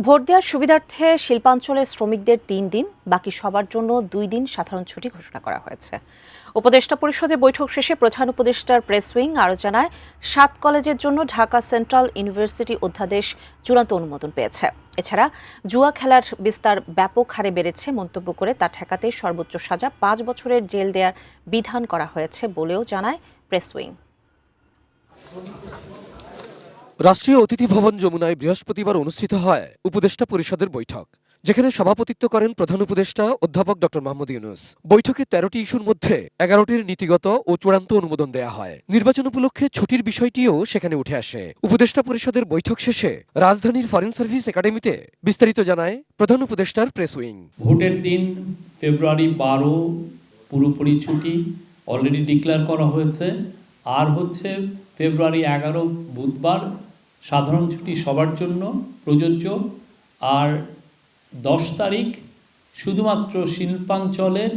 Vote দেওয়ার সুবিধার্থে শিল্পাঞ্চলের শ্রমিকদের ৩ দিন, বাকি সবার জন্য ২ দিন সাধারণ ছুটি ঘোষণা করা হয়েছে। উপদেষ্টা পরিষদের বৈঠক শেষে প্রধান উপদেষ্টার প্রেস উইং আরও জানায়, ৭ কলেজের জন্য ঢাকা সেন্ট্রাল ইউনিভার্সিটি অধ্যাদেশ চূড়ান্ত অনুমোদন পেয়েছে। এছাড়া জুয়া খেলার বিস্তার ব্যাপক হারে বেড়েছে মন্তব্য করে তা ঠেকাতে সর্বোচ্চ সাজা ৫ বছরের জেল দেওয়ার বিধান করা হয়েছে বলেও জানায় প্রেস উইং। রাষ্ট্রীয় অতিথি ভবন যমুনায় বৃহস্পতিবার অনুষ্ঠিত হয় উপদেষ্টা পরিষদের বৈঠক, যেখানে সভাপতিত্ব করেন প্রধান উপদেষ্টা অধ্যাপক ডক্টর মোহাম্মদ ইউনূস। বৈঠকে ১৩টি ইস্যুর মধ্যে ১১টির নীতিগত ও চূড়ান্ত অনুমোদন দেয়া হয়। নির্বাচন উপলক্ষে ছুটির বিষয়টিও সেখানে উঠে আসে। উপদেষ্টা পরিষদের বৈঠক শেষে রাজধানীর ফরেন সার্ভিস একাডেমিতে বিস্তারিত জানায় প্রধান উপদেষ্টার প্রেস উইং। ভোটের দিন ফেব্রুয়ারি ১২ পুরোপুরি ছুটি অলরেডি ডিক্লেয়ার করা হয়েছে, আর হচ্ছে ফেব্রুয়ারি ১১ বুধবার সাধারণ ছুটি সবার জন্য প্রযোজ্য, আর ১০ তারিখ শুধুমাত্র শিল্পাঞ্চলের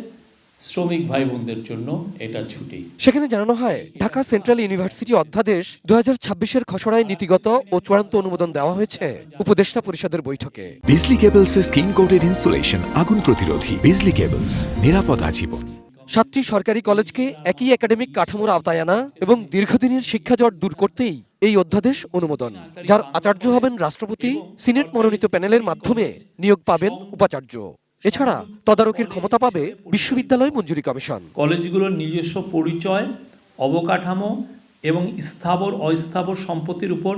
শ্রমিক ভাই বোনদের জন্য এটা ছুটি। সেখানে জানানো হয়, ঢাকা সেন্ট্রাল ইউনিভার্সিটি অধ্যাদেশ ২০২৬-এর খসড়ায় নীতিগত ও চূড়ান্ত অনুমোদন দেওয়া হয়েছে উপদেষ্টা পরিষদের বৈঠকে। বিজলি কেবলসের স্কিন কোটেড ইনসুলেশন আগুন প্রতিরোধী। বিজলি কেবলস, নিরাপদ আজীবন। ৭টি সরকারি কলেজকে একই একাডেমিক কাঠামোর আওতায় আনা এবং দীর্ঘদিনের শিক্ষাজট দূর করতেই এই অধ্যাদেশ অনুমোদন, যার আচার্য হবেন রাষ্ট্রপতি। সিনেট মনোনীত প্যানেলের মাধ্যমে নিয়োগ পাবেন উপাচার্য। এছাড়া তদারকির ক্ষমতা পাবে বিশ্ববিদ্যালয় মঞ্জুরি কমিশন। কলেজগুলোর নিজস্ব পরিচয়, অবকাঠামো এবং স্থাবর অস্থাবর সম্পত্তির উপর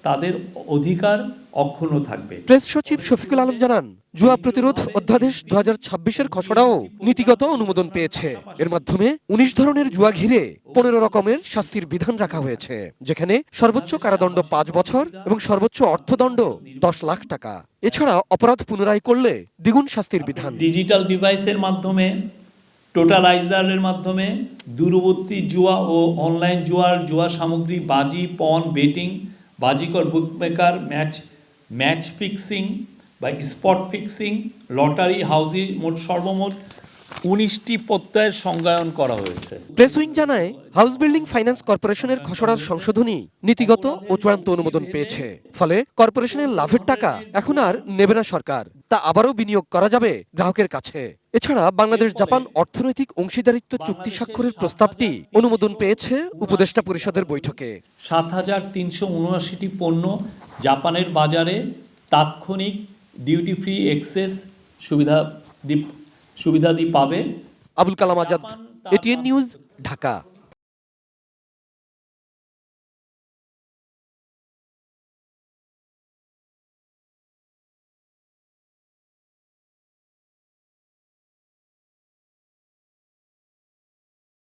তাদের অধিকার অক্ষুণ্ণ থাকবে। প্রেস সচিব শফিকুল আলম জানান, জুয়া প্রতিরোধ অধ্যাদেশ ২০২৬-এর খসড়াও নীতিগত অনুমোদন পেয়েছে। এর মাধ্যমে ১৯ ধরনের জুয়া ঘিরে ১৫ রকমের শাস্তির বিধান রাখা হয়েছে, যেখানে সর্বোচ্চ কারাদণ্ড ৫ বছর এবং সর্বোচ্চ অর্থদণ্ড ১০ লাখ টাকা। এছাড়া অপরাধ পুনরায় করলে দ্বিগুণ শাস্তির বিধান। ডিজিটাল ডিভাইসের মাধ্যমে, টোটালাইজারের মাধ্যমে দূরবর্তী জুয়া ও অনলাইন জুয়া সামগ্রী, বাজি, পণ, বেটিং, বাজিকর, বুকমেকার, ম্যাচ ফিক্সিং বা স্পট ফিক্সিং, লটারি, হাউজিং, সর্বমোট ১৯টি প্রত্যয়ের সংজ্ঞায়ন করা হয়েছে। প্রেস উইং জানায়, হাউস বিল্ডিং ফাইন্যান্স কর্পোরেশনের খসড়ার সংশোধনী নীতিগত ও চূড়ান্ত অনুমোদন পেয়েছে। ফলে কর্পোরেশনের লাভের টাকা এখন আর নেবে না সরকার, তা আবারও বিনিয়োগ করা যাবে গ্রাহকের কাছে। এছাড়া বাংলাদেশ জাপান অর্থনৈতিক অংশীদারিত্ব চুক্তি স্বাক্ষরের প্রস্তাবটি অনুমোদন পেয়েছে উপদেষ্টা পরিষদের বৈঠকে। ৭,৩৭৯টি পণ্য জাপানের বাজারে তাৎক্ষণিক ডিউটি ফ্রি এক্সেস সুবিধাদি পাবে। Abul Kalam Azad, ATN news, Dhaka.